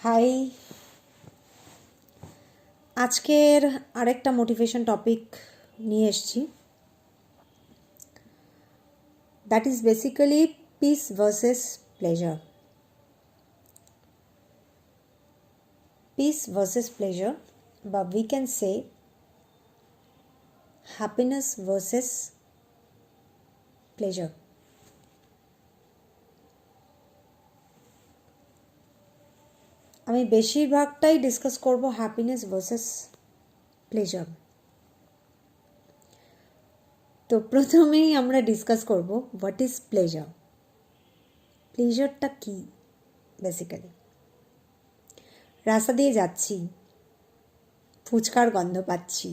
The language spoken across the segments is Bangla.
হাই, আজকের আরেকটা মোটিভেশন টপিক নিয়ে এসেছি। That is basically peace versus pleasure. Peace versus pleasure, বা we can say happiness versus pleasure. আমি বেশিরভাগটাই ডিসকাস করব হ্যাপিনেস ভার্সেস প্লেজার। তো প্রথমেই আমরা ডিসকাস করব হোয়াট ইজ প্লেজার। প্লেজারটা কী বেসিক্যালি? রাস্তা দিয়ে যাচ্ছি, ফুচকার গন্ধ পাচ্ছি,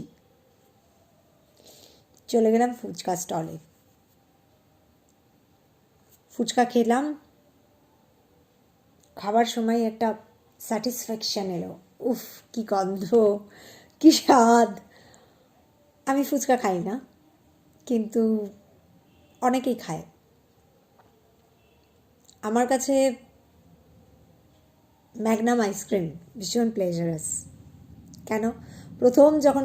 চলে গেলাম ফুচকা স্টলে, ফুচকা খেলাম, খাবার সময় একটা স্যাটিসফ্যাকশান এলো, উফ কি গন্ধ, কি স্বাদ। আমি ফুচকা খাই না, কিন্তু অনেকেই খায়। আমার কাছে ম্যাগনাম আইসক্রিম ভীষণ প্লেজারাস। কেন? প্রথম যখন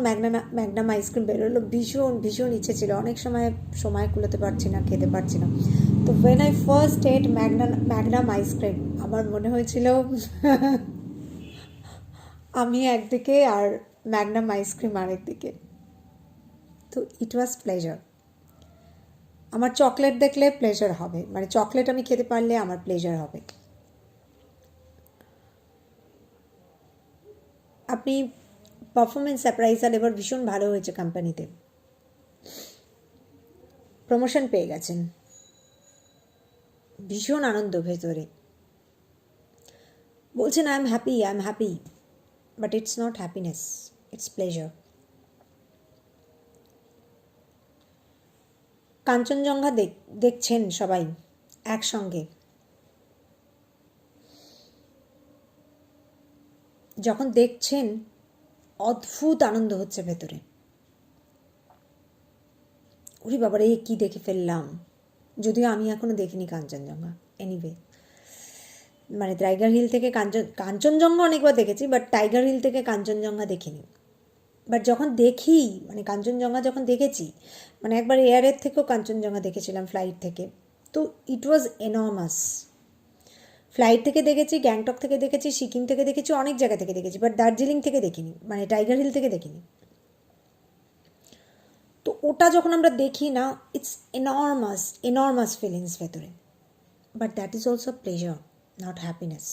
ম্যাগনাম আইসক্রিম বেরোলো ভীষণ ভীষণ ইচ্ছে ছিল, অনেক সময় কুলোতে পারছি না, খেতে পারছি না। তো when I first ate Magnum ice cream, আমার মনে হয়েছিল আমি একদিকে আর ম্যাগনাম আইসক্রিম আরেকদিকে। তো ইট ওয়াজ প্লেজার। আমার চকলেট দেখলে প্লেজার হবে, মানে চকলেট আমি খেতে পারলে আমার প্লেজার হবে। আপনি পারফরমেন্স অ্যাপ্রাইজাল এবার ভীষণ ভালো হয়েছে, কোম্পানিতে প্রমোশন পেয়ে গেছেন, ভীষণ আনন্দ ভেতরে, বলছেন I am happy, but it's not happiness, it's pleasure. Kanchenjunga দেখছেন সবাই একসঙ্গে, যখন দেখছেন অদ্ভুত আনন্দ হচ্ছে ভেতরে, ওরে বাবারে কি দেখে ফেললাম। যদিও আমি এখনো দেখিনি কাঞ্চনজঙ্ঘা, এনিওয়ে, মানে টাইগার হিল থেকে কাঞ্চনজঙ্ঘা অনেকবার দেখেছি, বাট টাইগার হিল থেকে কাঞ্চনজঙ্ঘা দেখিনি। বাট যখন দেখি, মানে কাঞ্চনজঙ্ঘা যখন দেখেছি, মানে একবার এয়ারের থেকেও কাঞ্চনজঙ্ঘা দেখেছিলাম, ফ্লাইট থেকে, তো ইট ওয়াজ এনর্মাস। ফ্লাইট থেকে দেখেছি, গ্যাংটক থেকে দেখেছি, সিকিম থেকে দেখেছি, অনেক জায়গা থেকে দেখেছি, বাট দার্জিলিং থেকে দেখিনি, মানে টাইগার হিল থেকে দেখিনি। তো ওটা যখন আমরা দেখি না, ইটস এনর্মাস ফিলিংস ভেতরে, but that is also pleasure, not happiness.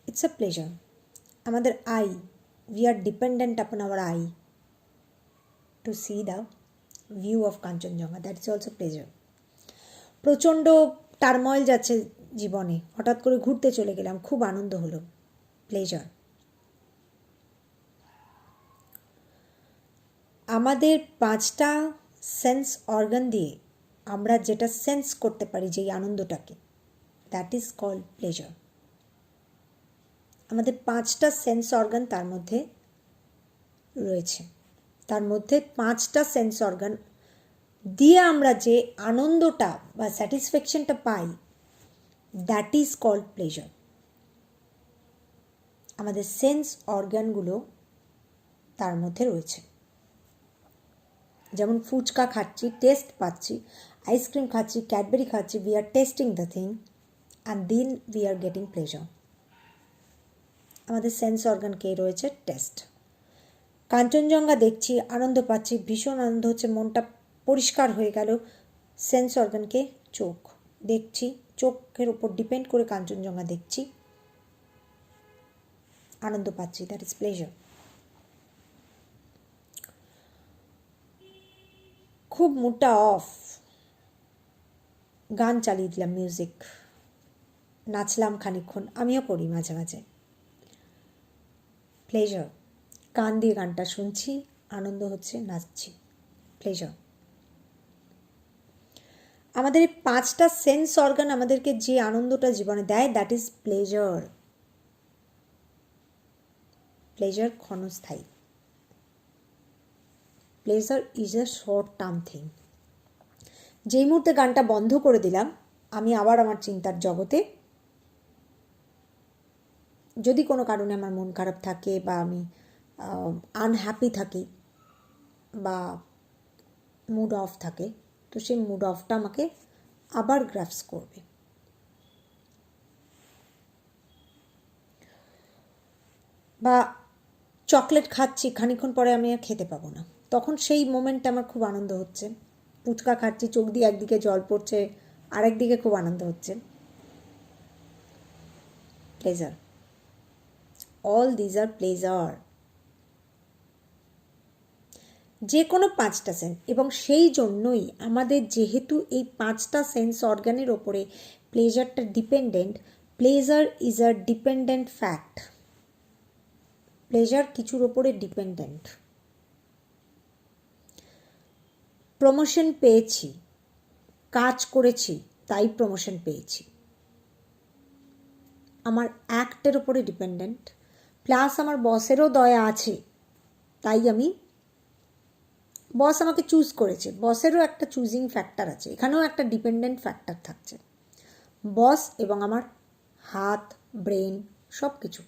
It's a pleasure. আমাদের eye, we are dependent upon our eye to see the view of Kanchenjunga, that is also pleasure. প্রচণ্ড টার্ময়েল যাচ্ছে জীবনে, হঠাৎ করে ঘুরতে চলে গেলাম, খুব আনন্দ হলো, প্লেজার। আমাদের 5টা সেন্স অর্গান দিয়ে আমরা যেটা সেন্স করতে পারি যেই আনন্দটাকে, দ্যাট ইজ কল্ড প্লেজার। আমাদের 5টা সেন্স অর্গান তার মধ্যে রয়েছে, তার মধ্যে 5টা সেন্স অর্গান দিয়ে আমরা যে আনন্দটা বা স্যাটিসফ্যাকশনটা পাই, দ্যাট ইজ কল্ড প্লেজার। আমাদের সেন্স অর্গানগুলো তার মধ্যে রয়েছে। যেমন ফুচকা খাচ্ছি, টেস্ট পাচ্ছি, আইসক্রিম খাচ্ছি, ক্যাডবেরি খাচ্ছি, we are tasting the thing and then we are getting pleasure. আমাদের সেন্স অর্গান কে রয়েছে? টেস্ট। কাঞ্চনজঙ্ঘা দেখছি, আনন্দ পাচ্ছি, ভীষণ আনন্দ হচ্ছে, মনটা পরিষ্কার হয়ে গেল। সেন্স অর্গানকে চোখ, দেখছি, চোখের উপর ডিপেন্ড করে কাঞ্চনজঙ্ঘা দেখছি, আনন্দ পাচ্ছি, দ্যাট ইজ প্লেজার। খুব মুডটা অফ, গান চালিয়ে দিলাম, মিউজিক, নাচলাম খানিকক্ষণ, আমিও করি মাঝে মাঝে, প্লেজার। কান দিয়ে গানটা শুনছি, আনন্দ হচ্ছে, নাচছি, প্লেজার। আমাদের এই 5টা সেন্স অর্গান আমাদেরকে যে আনন্দটা জীবনে দেয়, দ্যাট ইজ প্লেজার। প্লেজার ক্ষণস্থায়ী, pleasure is a short term thing. যেই মুহূর্তে গানটা বন্ধ করে দিলাম আমি আবার আমার চিন্তার জগতে, যদি কোনো কারণে আমার মন খারাপ থাকে বা আমি আনহ্যাপি থাকি বা মুড অফ থাকে, তো সেই মুড অফটা আমাকে আবার গ্রাফস করবে। বা চকলেট খাচ্ছি, খানিক্ষণ পরে আমি আর খেতে পাবো না, তখন সেই মোমেন্টে আমার খুব আনন্দ হচ্ছে। ফুচকা খাচ্ছি, চোখ দিয়ে একদিকে জল পড়ছে, আরেকদিকে খুব আনন্দ হচ্ছে। Pleasure, all these are pleasure. যে কোনো পাঁচটা সেন্স, এবং সেই জন্যই আমাদের যেহেতু এই পাঁচটা সেন্স অর্গানের ওপরে প্লেজারটা dependent, pleasure is a dependent fact. Pleasure কিছুর ওপরে ডিপেন্ডেন্ট। প্রমোশন পেয়েছি, কাজ করেছি, তাই প্রমোশন পেয়েছি, আমার অ্যাক্টের ওপরে ডিপেন্ডেন্ট, প্লাস আমার বসেরও দয়া আছে, তাই আমি, বস আমাকে চুজ করেছে, বসেরও একটা চুজিং ফ্যাক্টর আছে, এখানেও একটা ডিপেন্ডেন্ট ফ্যাক্টর থাকছে, বস এবং আমার হাত, ব্রেন, সব কিছু।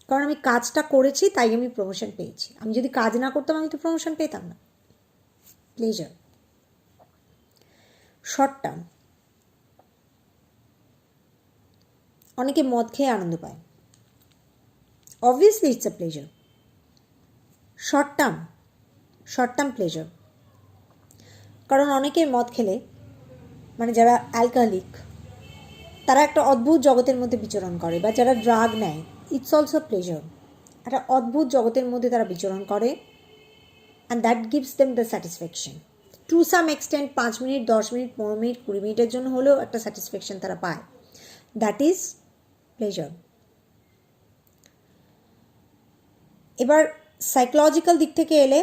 কারণ আমি কাজটা করেছি তাই আমি প্রমোশন পেয়েছি, আমি যদি কাজ না করতাম আমি তো প্রমোশন পেতাম না। প্লেজার। শর্ট টার্ম, অনেকে মদ খেয়ে আনন্দ পায়, obviously it's a pleasure. Short term pleasure. কারণ অনেকে মদ খেলে, মানে যারা অ্যালকোহলিক, তারা একটা অদ্ভুত জগতের মধ্যে বিচরণ করে, বা যারা ড্রাগ নেয়, ইটস অলসো প্লেজার। একটা অদ্ভুত জগতের মধ্যে তারা বিচরণ করে, and that gives them the satisfaction to some extent. 5 minute, 10 minute, 15 minute, 20 মিনিটের জন্য হলেও একটা স্যাটিসফ্যাকশন তারা পায়, দ্যাট ইজ প্লেজার। এবার সাইকোলজিক্যাল দিক থেকে এলে,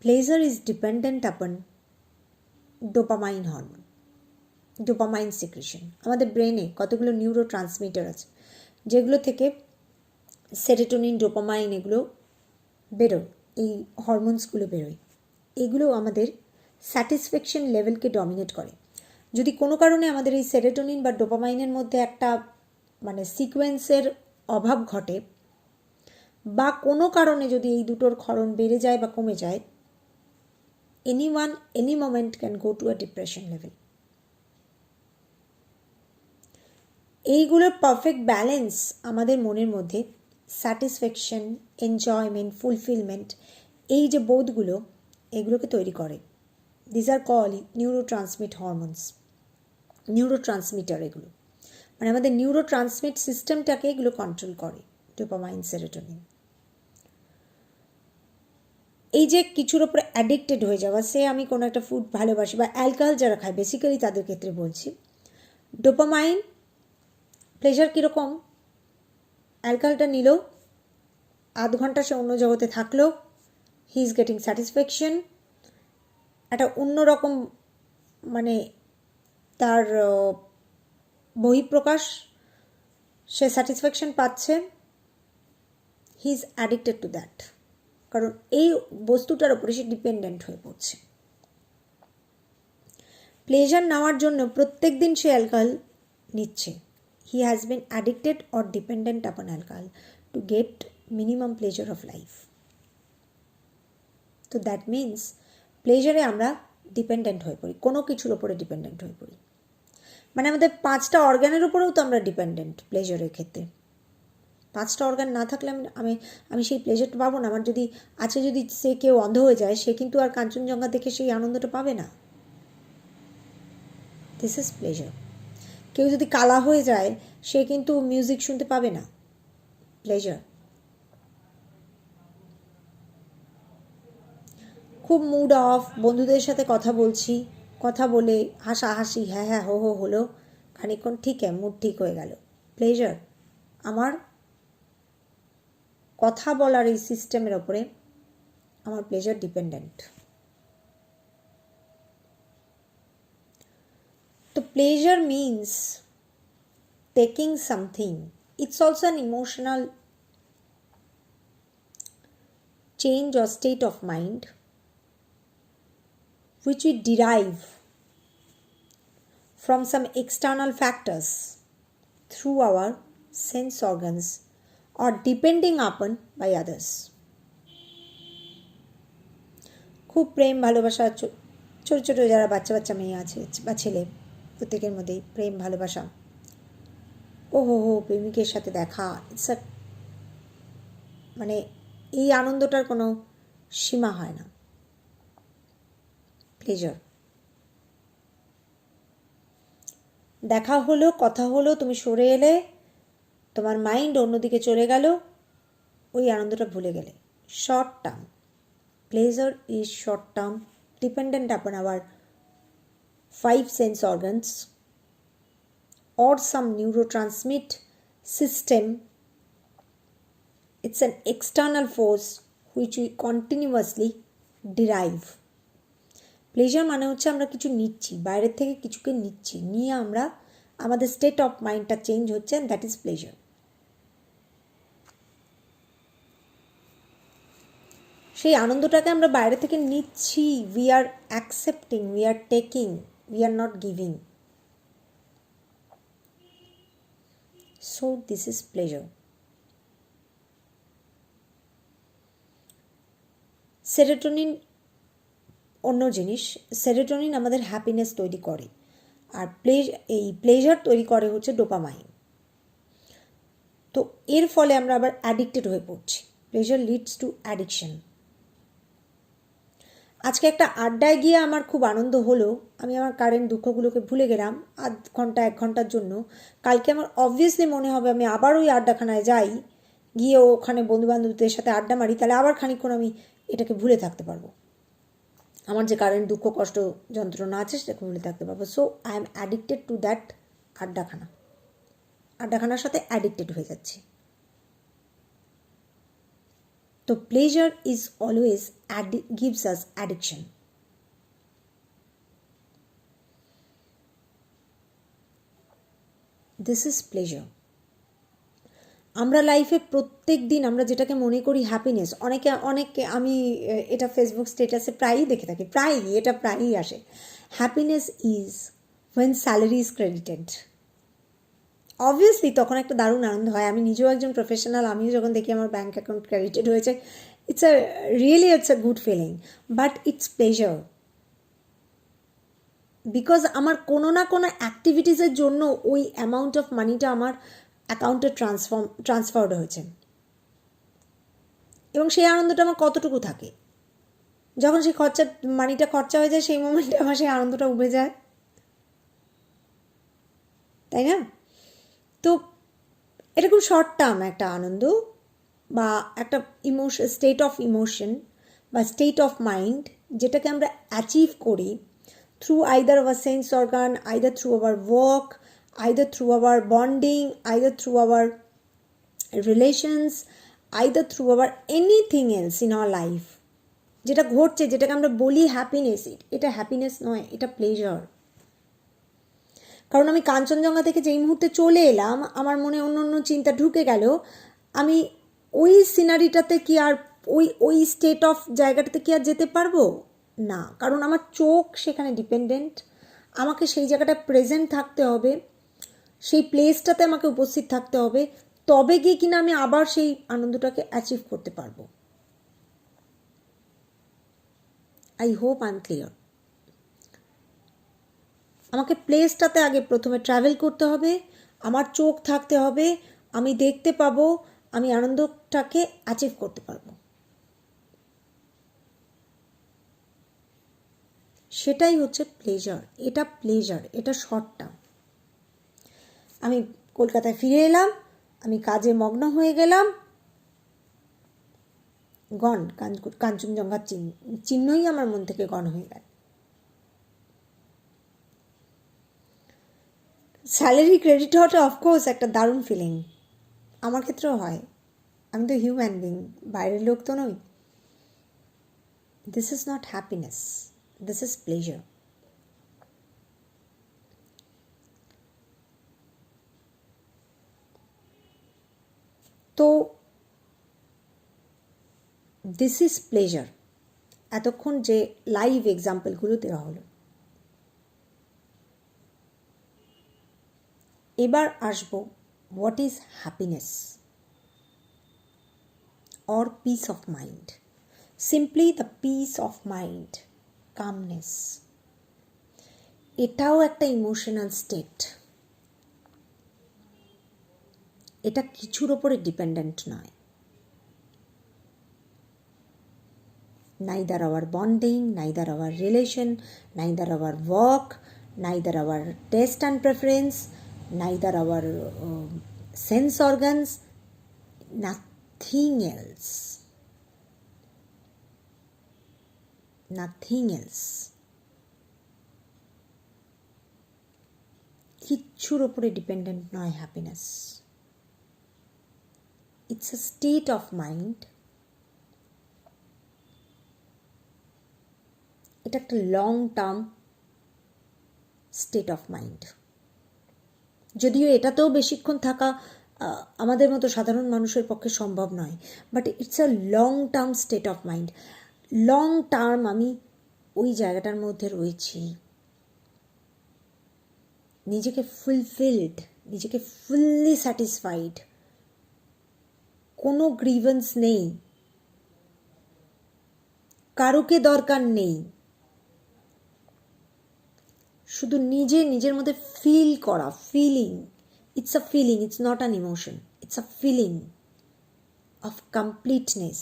pleasure is dependent upon dopamine hormone, dopamine secretion. আমাদের ব্রেনে কতগুলো নিউরো ট্রান্সমিটার আছে যেগুলো থেকে সেরোটোনিন, ডোপামাইন এগুলো বেরোয়, এই হরমোনসগুলো বেরোয়, এগুলো আমাদের স্যাটিসফ্যাকশন লেভেলকে ডমিনেট করে। যদি কোনো কারণে আমাদের এই সেরোটোনিন বা ডোপামাইনের মধ্যে একটা মানে সিকোয়েন্সের অভাব ঘটে, বা কোনো কারণে যদি এই দুটোর ক্ষরণ বেড়ে যায় বা কমে যায়, anyone any moment can go to a depression level. এইগুলোর পারফেক্ট ব্যালেন্স আমাদের মনের মধ্যে স্যাটিসফ্যাকশন, এনজয়মেন্ট, ফুলফিলমেন্ট, এই যে বোধগুলো, এগুলোকে তৈরি করে। This are call neurotransmit hormones, neurotransmitter. এগুলো মানে আমাদের নিউরো ট্রান্সমিট সিস্টেমটাকে এগুলো কন্ট্রোল করে, ডোপামাইন, সেরোটোনিন। এই যে কিছুর ওপরে অ্যাডিক্টেড হয়ে যাওয়া, সে আমি কোনো একটা ফুড ভালোবাসি, বা অ্যালকোহল যারা খায় বেসিক্যালি তাদের ক্ষেত্রে বলছি, ডোপামাইন প্লেজার কীরকম, অ্যালকোহলটা নিল, আধ ঘন্টা সে অন্য জগতে থাকলো, হি ইজ গেটিং স্যাটিসফ্যাকশন, একটা অন্যরকম মানে তার বহিঃপ্রকাশ, সে স্যাটিসফ্যাকশন পাচ্ছে, he is addicted to that, কারণ এই বস্তুটার ওপরে সে ডিপেন্ডেন্ট হয়ে পড়ছে। প্লেজার নেওয়ার জন্য প্রত্যেক দিন সে অ্যালকোহল নিচ্ছে, he has been addicted or dependent upon alcohol to get minimum pleasure of life. তো দ্যাট মিনস প্লেজারে আমরা ডিপেন্ডেন্ট হয়ে পড়ি, কোনো কিছুর ওপরে ডিপেন্ডেন্ট হয়ে পড়ি, মানে আমাদের 5টা অর্গানের উপরেও তো আমরা ডিপেন্ডেন্ট প্লেজারের ক্ষেত্রে। 5টা অর্গান না থাকলে আমি সেই প্লেজারটা পাবো না। আমার যদি আছে, যদি সে কেউ অন্ধ হয়ে যায়, সে কিন্তু আর কাঞ্চনজঙ্ঘা দেখে সেই আনন্দটা পাবে না। This is pleasure. কেউ যদি কালা হয়ে যায়, সে কিন্তু মিউজিক শুনতে পাবে না, প্লেজার। খুব মুড অফ, বন্ধুদের সাথে কথা বলছি, কথা বলে হাসাহাসি, হ্যাঁ হ্যাঁ হো হো হলো, খানিকক্ষণ ঠিক মুড ঠিক হয়ে গেল, প্লেজার। আমার কথা বলার এই সিস্টেমের ওপরে আমার প্লেজার ডিপেন্ডেন্ট। তো pleasure means taking something. It's also an emotional change or state of mind which we derive from some external factors through our sense organs or depending upon by others. খুব প্রেম ভালোবাসা, ছোটো ছোটো যারা বাচ্চা বাচ্চা মেয়ে আছে বা ছেলে, প্রত্যেকের মধ্যেই প্রেম ভালোবাসা, ও হো হো প্রেমিকের সাথে দেখা, ইটস মানে এই আনন্দটার কোনো সীমা হয় না। প্লেজার, দেখা হলো, কথা হলো, তুমি সরে এলে, তোমার মাইন্ড অন্যদিকে চলে গেল, ওই আনন্দটা ভুলে গেলে। Short term, pleasure is short term, dependent upon hour 5 sense organs or some neurotransmit system. It's an external force which we continuously derive. Pleasure মানে হচ্ছে আমরা কিছু নিচ্ছি, বাইরের থেকে কিছুকে নিচ্ছি, নিয়ে আমরা আমাদের স্টেট অফ মাইন্ডটা চেঞ্জ হচ্ছে, অ্যান্ড দ্যাট ইজ প্লেজার। সেই আনন্দটাকে আমরা বাইরে থেকে নিচ্ছি, we are accepting, we are taking, we are not giving. So this is pleasure. Serotonin অন্য জিনিস, সেরোটোনিন আমাদের হ্যাপিনেস তৈরি করে, আর এই প্লেজার তৈরি করে হচ্ছে ডোপামাইন। তো এর ফলে আমরা আবার অ্যাডিক্টেড হয়ে পড়ছি। Pleasure leads to addiction. আজকে একটা আড্ডায় গিয়ে আমার খুব আনন্দ হলো, আমি আমার কারেন্ট দুঃখগুলোকে ভুলে গেলাম আধ ঘন্টা 1 ঘন্টার জন্য। কালকে আমার অবভিয়াসলি মনে হবে আমি আবার ওই আড্ডাখানায় যাই, গিয়ে ওখানে বন্ধুবান্ধবদের সাথে আড্ডা মারি, তাহলে আবার খানিকক্ষণ আমি এটাকে ভুলে থাকতে পারবো, আমার যে কারেন্ট দুঃখ কষ্ট যন্ত্রণা আছে সেটাকে ভুলে থাকতে পারবো। So I am addicted to that আড্ডাখানার সাথে অ্যাডিক্টেড হয়ে যাচ্ছি। তো pleasure is always gives us addiction. This is pleasure. আমরা লাইফে প্রত্যেক দিন আমরা যেটাকে মনে করি হ্যাপিনেস, অনেকে আমি এটা ফেসবুক স্টেটাসে প্রায়ই দেখে থাকি, এটা প্রায়ই আসে, happiness is when salary is credited. Obviously তখন একটা দারুণ আনন্দ হয়। আমি নিজেও একজন প্রফেশনাল, আমিও যখন দেখি আমার ব্যাঙ্ক অ্যাকাউন্ট ক্রেডিটেড হয়েছে, it's a good feeling, but it's pleasure. Because আমার কোনো না কোনো অ্যাক্টিভিটিসের জন্য ওই অ্যামাউন্ট অফ মানিটা আমার অ্যাকাউন্টে ট্রান্সফার্ড হয়েছে, এবং সেই আনন্দটা আমার কতটুকু থাকে। যখন সেই মানিটা খরচা হয়ে যায়, সেই মোমেন্টে আমার সেই আনন্দটা উবে যায়, তাই না? তো এটা খুব শর্ট টার্ম একটা আনন্দ, বা একটা স্টেট অফ ইমোশন বা স্টেট অফ মাইন্ড, যেটাকে আমরা অ্যাচিভ করি through either hour sense organ, either through our work, either through hour bonding, either through hour relations, either through hour anything else in our life. যেটা ঘটছে, যেটাকে আমরা বলি হ্যাপিনেস, এটা হ্যাপিনেস নয়, এটা প্লেজার। কারণ আমি কাঞ্চনজঙ্ঘা থেকে যেই মুহূর্তে চলে এলাম, আমার মনে অন্য অন্য চিন্তা ঢুকে গেল, আমি ওই সিনারিটাতে কি আর ওই স্টেট অফ জায়গাটাতে কি আর যেতে পারবো না, কারণ আমার চোখ সেখানে ডিপেন্ডেন্ট। আমাকে সেই জায়গাটা প্রেজেন্ট থাকতে হবে, সেই প্লেসটাতে আমাকে উপস্থিত থাকতে হবে, তবে গিয়ে কিনা আমি আবার সেই আনন্দটাকে অ্যাচিভ করতে পারবো। I hope I am clear. আমাকে প্লেসটাতে আগে প্রথমে ট্রাভেল করতে হবে, আমার চোখ থাকতে হবে, আমি দেখতে পাবো, আমি আনন্দটাকে অ্যাচিভ করতে পারবো। সেটাই হচ্ছে প্লেজার। এটা শর্ট টার্ম। আমি কলকাতায় ফিরে এলাম, আমি কাজে মগ্ন হয়ে গেলাম, গন, কাঞ্চনজঙ্ঘার চিহ্নই আমার মন থেকে গন হয়ে গেল। স্যালারি ক্রেডিট হওয়াটা অফকোর্স একটা দারুণ ফিলিং, আমার ক্ষেত্রেও হয়। আমি তো হিউম্যান বিং, বাইরের লোক তো নই। This is not happiness, this is pleasure. তো দিস ইজ প্লেজার, এতক্ষণ যে লাইভ এক্সাম্পলগুলো দেওয়া হলো। এবার আসবো what is happiness or piece of mind. Simply the piece of mind, calmness, এটাও একটা ইমোশনাল স্টেট। এটা কিছুর ওপরে ডিপেন্ডেন্ট নয়। neither our bonding, neither our relation, neither our work, neither our taste and preference, neither our sense organs, nothing else. Nothing else. কিচ্ছুর ওপরে ডিপেন্ডেন্ট নয় happiness. It's a state of mind. এটা একটা long term state of mind. যদিও এটাতেও বেশিক্ষণ থাকা আমাদের মতো সাধারণ মানুষের পক্ষে সম্ভব নয়, but it's a long term state of mind. Long term আমি ওই জায়গাটার মধ্যে রয়েছি, নিজেকে ফুলফিলড, নিজেকে ফুললি স্যাটিসফাইড, কোনো গ্রিভেন্স নেই, কারোকে দরকার নেই, শুধু নিজের মধ্যে ফিল করা, feeling. It's a feeling, it's not an emotion, it's a feeling of completeness.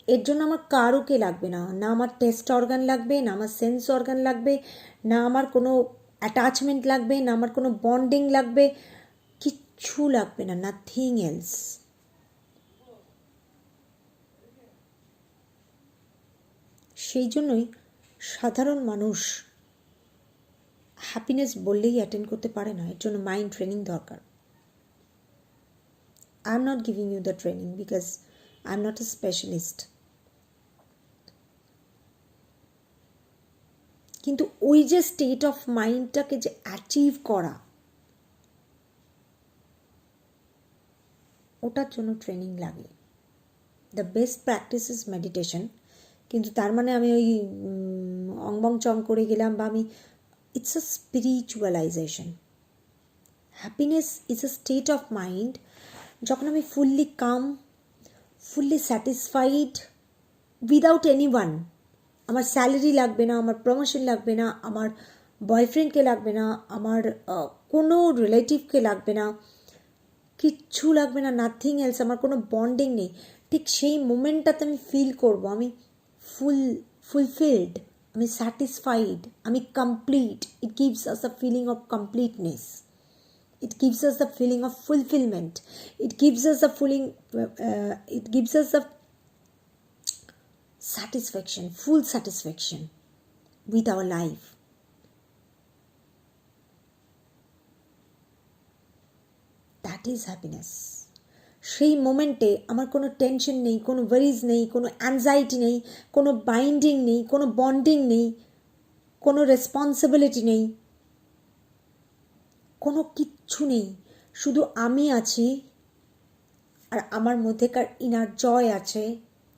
এর জন্য আমার কারোকে লাগবে না, না আমার টেস্ট অর্গান লাগবে, না আমার সেন্স অর্গান লাগবে, না আমার কোনো অ্যাটাচমেন্ট লাগবে, না আমার কোনো বন্ডিং লাগবে, কিচ্ছু লাগবে না, নাথিং এলস। সেই জন্যই সাধারণ মানুষ হ্যাপিনেস বললেই অ্যাটেন্ড করতে পারে না। এর জন্য মাইন্ড ট্রেনিং দরকার। I am not giving you the training because I am not a specialist. কিন্তু ওই যে স্টেট অফ মাইন্ডটাকে যে অ্যাচিভ করা, ওটার জন্য ট্রেনিং লাগে। The best practice is meditation. কিন্তু তার মানে আমি ওই অংবং চং করে গেলাম, বা আমি, it's a spiritualization. Happiness is a state of mind যখন আমি fully calm, fully satisfied, without any one. আমার স্যালারি লাগবে না, আমার প্রমোশন লাগবে না, আমার বয়ফ্রেন্ডকে লাগবে না, আমার কোনো রিলেটিভকে লাগবে না, কিচ্ছু লাগবে না, নাথিং এলস। আমার কোনো বন্ডিং নেই। ঠিক সেই মোমেন্টটাতে আমি ফিল করবো আমি ফুলফিলড, আমি স্যাটিসফাইড, আমি complete. It gives us a feeling of completeness. It gives us the feeling of fulfillment. It gives us a satisfaction, full satisfaction with our life. That is happiness. সেই মোমেন্টে আমার কোনো টেনশন নেই, কোনো ওয়ারিজ নেই, কোনো অ্যাংজাইটি নেই, কোনো বাইন্ডিং নেই, কোনো বন্ডিং নেই, কোনো রেসপন্সিবিলিটি নেই, কোনো কিচ্ছু নেই। শুধু আমি আছি, আর আমার মধ্যেকার ইনার জয় আছে,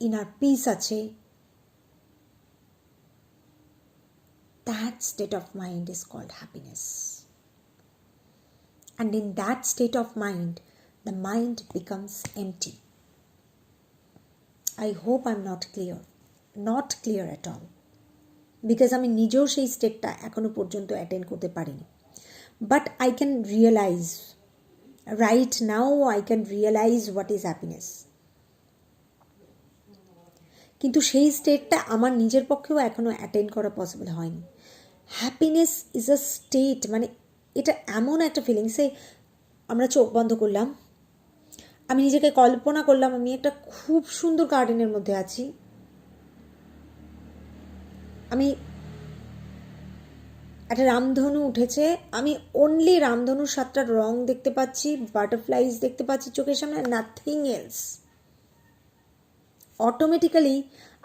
ইনার পিস আছে। That state of mind is called happiness. And in that state of mind, the mind becomes empty. I hope I'm not clear at all. Because আমি নিজেও সেই স্টেটটা এখনো পর্যন্ত অ্যাটেন্ড করতে পারিনি। But I can realize, right now I can realize what is happiness. কিন্তু সেই স্টেটটা আমার নিজের পক্ষেও এখনো অ্যাটেন্ড করা পসিবল হয়নি। হ্যাপিনেস ইজ আ স্টেট, মানে এটা এমন একটা ফিলিংসে আমরা চোখ বন্ধ করলাম, আমি নিজেকে কল্পনা করলাম আমি একটা খুব সুন্দর গার্ডেনের মধ্যে আছি, আমি একটা রামধনু উঠেছে, আমি অনলি রামধনুর 7টা রং দেখতে পাচ্ছি, বাটারফ্লাইজ দেখতে পাচ্ছি চোখের সামনে, নাথিং এলস। অটোমেটিক্যালি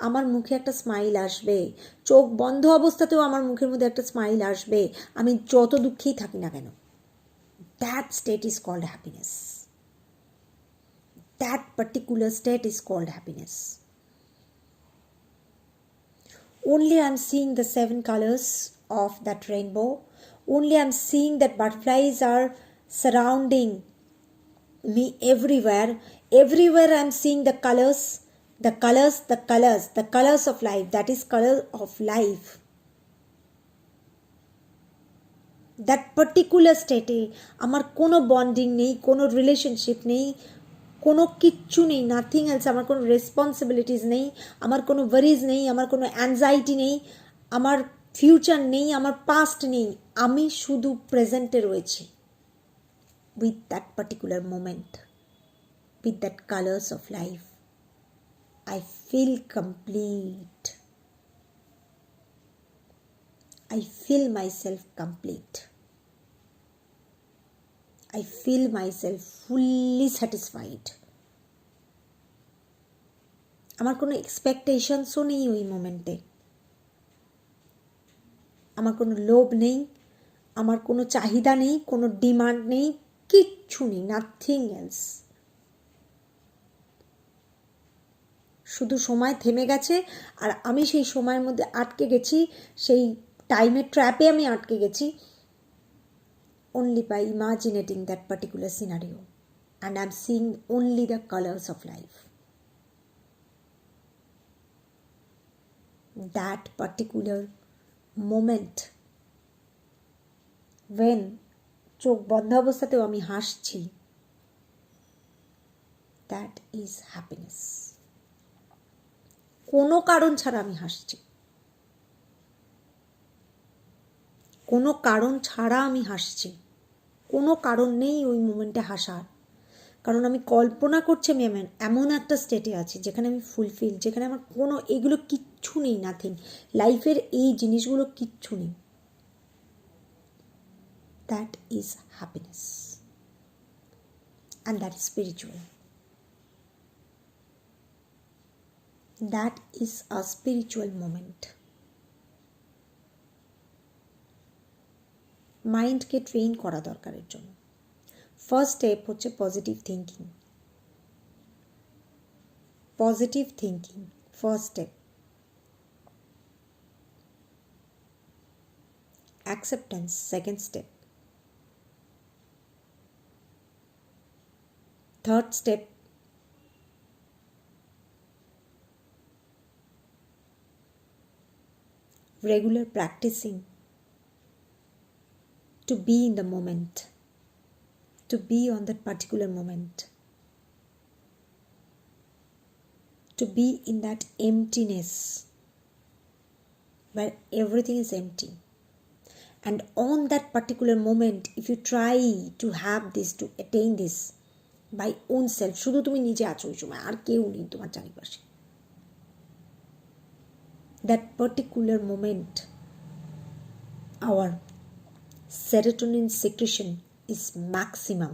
আমার মুখে একটা স্মাইল আসবে, চোখ বন্ধ অবস্থাতেও আমার মুখের মধ্যে একটা স্মাইল আসবে, আমি যত দুঃখেই থাকি না কেন। That state is called happiness. That particular state is called happiness. Only I'm seeing the 7 colors of that rainbow. Only I'm seeing that butterflies are surrounding me everywhere. Everywhere I'm seeing the colors, the colors, the colors, the colors of life. That is color of life. That particular স্টেটে আমার কোনো বন্ডিং নেই, কোনো রিলেশনশিপ নেই, কোনো কিচ্ছু নেই, নাথিং এলস। আমার কোনো রেসপন্সিবিলিটিস নেই, আমার কোনো ওয়ারিজ নেই, আমার কোনো অ্যাংজাইটি নেই, আমার ফিউচার নেই, আমার পাস্ট নেই। আমি শুধু প্রেজেন্টে রয়েছি with that particular moment, with that colours of life. I feel complete. I feel myself complete. I feel myself fully satisfied. আমার কোনো এক্সপেকটেশনসও নেই ওই মোমেন্টে। আমার কোনো লোভ নেই, আমার কোনো চাহিদা নেই, কোনো ডিমান্ড নেই, কিচ্ছু নেই, নাথিং এলস। শুধু সময় থেমে গেছে আর আমি সেই সময়ের মধ্যে আটকে গেছি, সেই টাইমের ট্র্যাপে আমি আটকে গেছি, only by imagining that particular scenario, and I'm seeing only the colors of life. That particular moment when চোখ বন্ধ অবস্থাতেও আমি হাসছি, that is happiness. কোনো কারণ ছাড়া আমি হাসছি, কোনো কারণ ছাড়া আমি হাসছি। কোনো কারণ নেই ওই মোমেন্টে হাসার, কারণ আমি কল্পনা করছি আমি এমন একটা স্টেটে আছি যেখানে আমি ফুলফিল, যেখানে আমার কোনো এগুলো কিচ্ছু নেই, নাথিং। লাইফের এই জিনিসগুলো কিচ্ছু নেই। That is happiness, and that is spiritual. That is a spiritual moment. মাইন্ডকে ট্রেন করা দরকার এর জন্য। ফার্স্ট স্টেপ হচ্ছে positive thinking. Positive thinking first step. Acceptance second step. Third step regular practicing to be in the moment, to be on that particular moment, to be in that emptiness where everything is empty. And on that particular moment, if you try to have this, to attain this by own self, শুধু তুমি নিজে আছো ওই সময়, আর কেউ নেই তোমার চারিপাশে, that particular moment our serotonin secretion is maximum.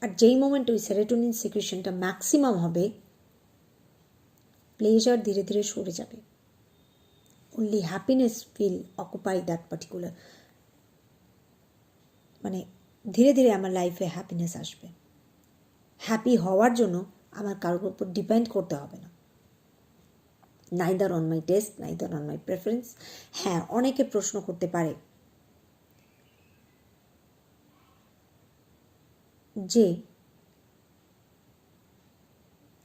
আর যেই মোমেন্টে ওই সেরোটোনিন সিক্রেশনটা ম্যাক্সিমাম হবে, প্লেজার ধীরে ধীরে সরে যাবে। only happiness will occupy that particular, মানে ধীরে ধীরে আমার লাইফে হ্যাপিনেস আসবে। হ্যাপি হওয়ার জন্য আমার কারোর উপর ডিপেন্ড করতে হবে না, neither on my test, neither on my preference. হ্যাঁ, অনেকে প্রশ্ন করতে পারে যে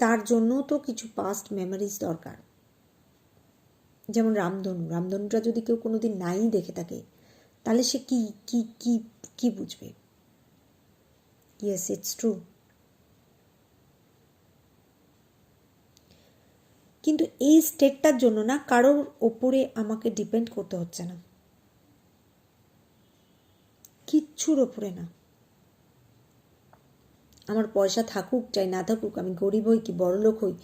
তার জন্য তো কিছু পাস্ট মেমোরিজ দরকার, যেমন রামধনুটা যদি কেউ কোনোদিন নাই দেখে থাকে তাহলে সে কি কি কি কি বুঝবে? Yes, it's true. কিন্তু এই স্টেটটার জন্য না কারোর ওপরে আমাকে ডিপেন্ড করতে হচ্ছে না, কিচ্ছুর ওপরে না। আমার পয়সা থাকুক চাই না থাকুক, আমি গরিব হই কি বড়লোক হই,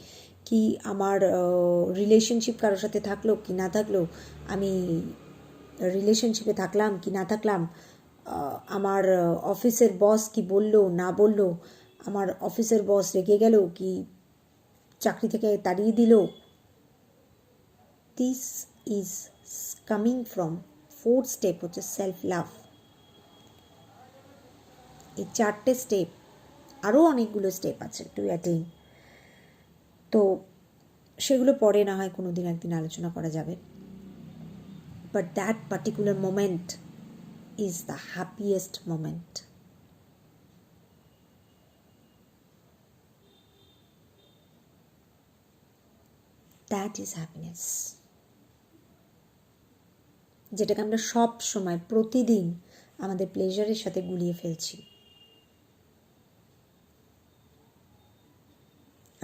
কি আমার রিলেশনশিপ কারোর সাথে থাকলো কি না থাকলো, আমি রিলেশনশিপে থাকলাম কি না থাকলাম, আমার অফিসের বস কি বললো না বললো, আমার অফিসের বস রেগে গেল কি চাকরি থেকে তাড়িয়ে দিল, this is coming from fourth step হচ্ছে সেলফ লাভ। এই 4টে স্টেপ, আরও অনেকগুলো স্টেপ আছে টু অ্যাটেইন, তো সেগুলো পরে না হয় কোনো দিন একদিন আলোচনা করা যাবে। But that particular moment is the happiest moment. That is happiness, যেটাকে আমরা সব সময় প্রতিদিন আমাদের প্লেজারের সাথে গুলিয়ে ফেলছি।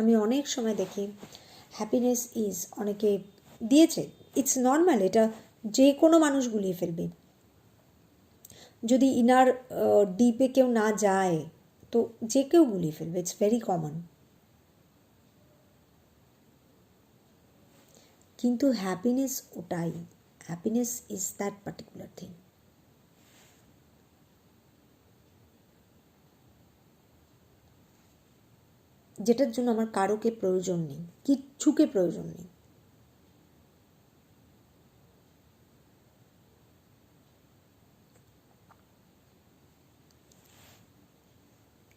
আমি অনেক সময় দেখি হ্যাপিনেস ইজ অনেকে দিয়েছে, ইটস নর্মাল, এটা যে কোনো মানুষ গুলিয়ে ফেলবে। যদি ইনার ডিপে কেউ না যায় তো যে কেউ গুলিয়ে ফেলবে, ইটস ভেরি কমন। কিন্তু হ্যাপিনেস ওটাই, happiness is that particular thing. যেটার জন্য আমার কারোকে প্রয়োজন নেই, কিচ্ছুকে প্রয়োজন নেই।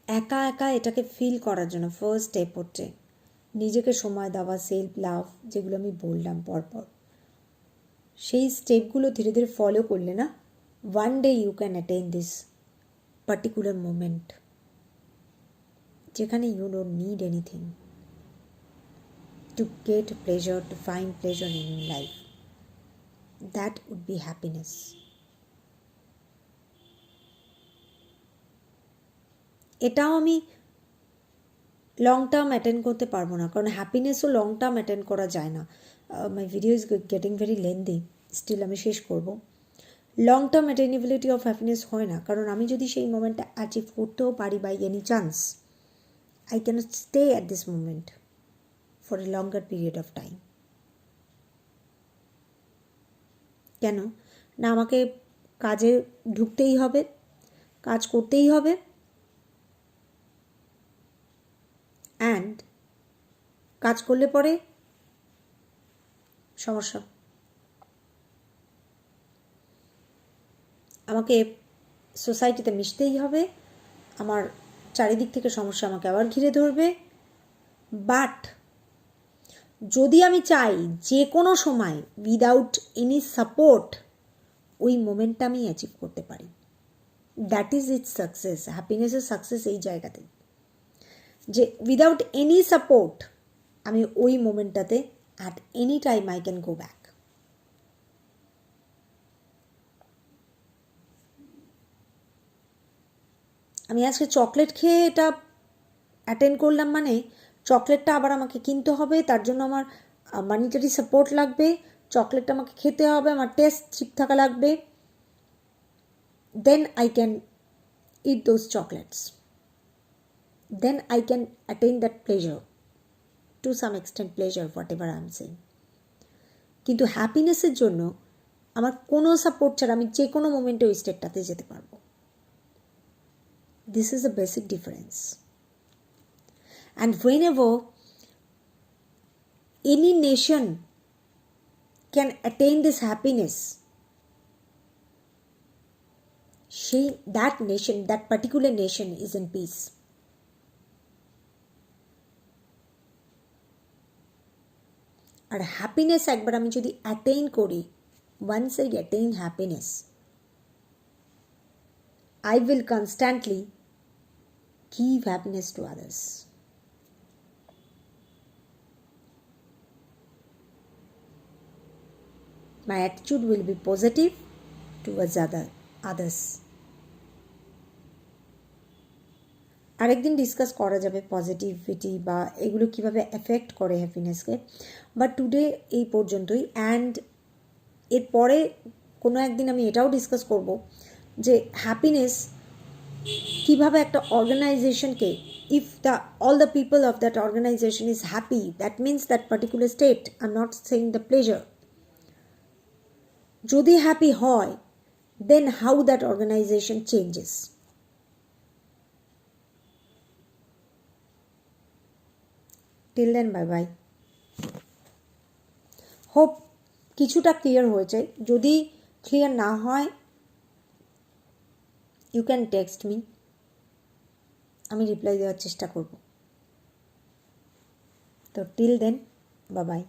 একা একা এটাকে ফিল করার জন্য ফার্স্ট স্টেপ হচ্ছে নিজেকে সময় দেওয়া, সেলফ লাভ, যেগুলো আমি বললাম পরপর। সেই স্টেপগুলো ধীরে ধীরে ফলো করলে না, one day you can attain this particular moment, যেখানে you don't need anything to get pleasure, to find pleasure in your life. That would be happiness. এটাও আমি লং টার্ম অ্যাটেন্ড করতে পারবো না, কারণ হ্যাপিনেসও লং টার্ম অ্যাটেন্ড করা যায় না। My video is getting very lengthy, still আমি শেষ করব। Long term attainability of happiness হয় না, কারণ আমি যদি সেই মোমেন্টটা অ্যাচিভ করতেও পারি by any chance, I cannot stay at this moment for a longer period of time. কেন না, আমাকে কাজে ঢুকতেই হবে, কাজ করতেই হবে, অ্যান্ড কাজ করলে পরে সমস্যা, আমাকে সোসাইটিতে মিশতেই হবে, আমার চারিদিক থেকে সমস্যা আমাকে আবার ঘিরে ধরবে। বাট যদি আমি চাই যে কোনো সময় উইদাউট এনি সাপোর্ট ওই মোমেন্টটা আমি অ্যাচিভ করতে পারি, দ্যাট ইজ ইটস সাকসেস। হ্যাপিনেসের সাকসেস এই জায়গাতেই, যে উইদাউট এনি সাপোর্ট আমি ওই মোমেন্টটাতে at any time I can go back. আমি আজকে চকলেট খেয়ে এটা অ্যাটেন্ড করলাম, মানে চকলেটটা আবার আমাকে কিনতে হবে, তার জন্য আমার মানিটারি সাপোর্ট লাগবে, চকলেটটা আমাকে খেতে হবে, আমার টেস্ট ঠিক থাকা লাগবে, then I can eat those chocolates, then I can attain that pleasure, to some extent pleasure, whatever I am saying. কিন্তু হ্যাপিনেসের জন্য আমার কোনো সাপোর্ট ছাড়া আমি যে কোনো মোমেন্টে ওই স্টেটটাতে যেতে পারবো। This is a basic difference. And whenever any nation can attain this happiness, that nation, that particular nation is in peace. আর হ্যাপিনেস একবার আমি যদি অ্যাটেইন করি, once I attain happiness, I will constantly give happiness to others. My attitude will be positive towards others. আরেকদিন ডিসকাস করা যাবে পজিটিভিটি বা এগুলো কীভাবে এফেক্ট করে হ্যাপিনেসকে, বাট টুডে এই পর্যন্তই। অ্যান্ড এরপরে কোনো একদিন আমি এটাও ডিসকাস করব যে হ্যাপিনেস কীভাবে একটা অর্গানাইজেশনকে, if all the people of that organization is happy, that means that particular state, I'm not saying the pleasure, যদি হ্যাপি হয়, then how that organization changes. Till then, bye bye. Hope কিছুটা ক্লিয়ার হয়েছে। যদি ক্লিয়ার না হয়, you can text me. আমি রিপ্লাই দেওয়ার চেষ্টা করব। তো টিল দেন, বাই বাই।